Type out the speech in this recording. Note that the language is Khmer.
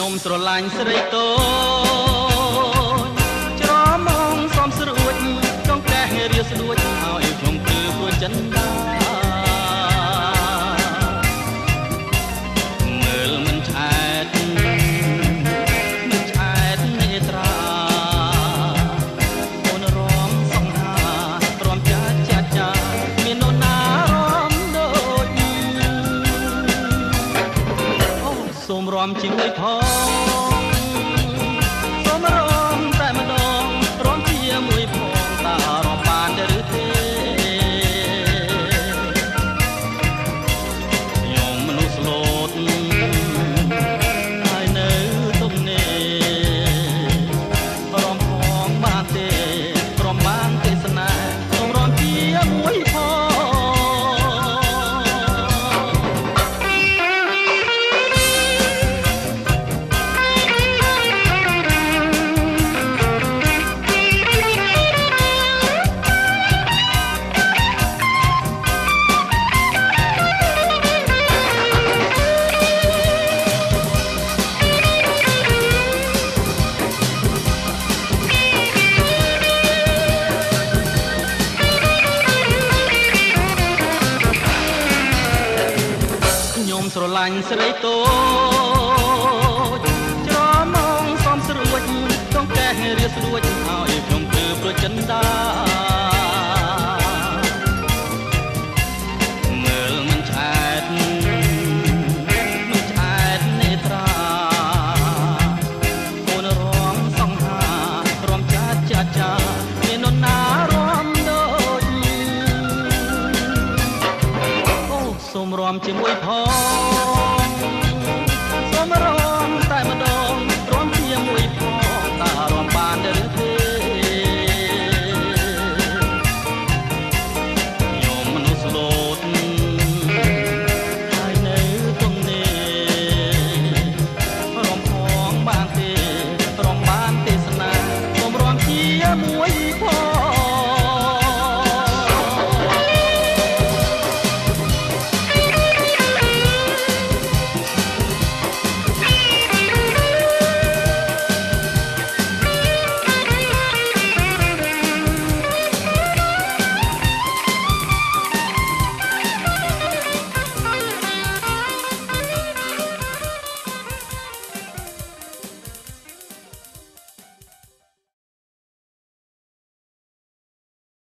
ខ្ញុំស្រឡាញ់ស្រីតូចច្រមងសំស្រួចក្នុងកែះរាស្រួចឲ្យខ្ញុំគឺព្រោះចិនដាមើលមិនឆ្អែតនេត្រាអូនរំសង្ហារំចាមាននរណារំដូចអូសូមរំជាមួយផងសូមរំតែម្ដងរំជាមួយផងតើរំបានទេឬទេខ្ញុំមនុស្សស្លូតហើយនៅទុកនេះរំផងបានទេរំបានទេសនាសូមរំជាមួយផងស្រឡាញ់ស្រីតូ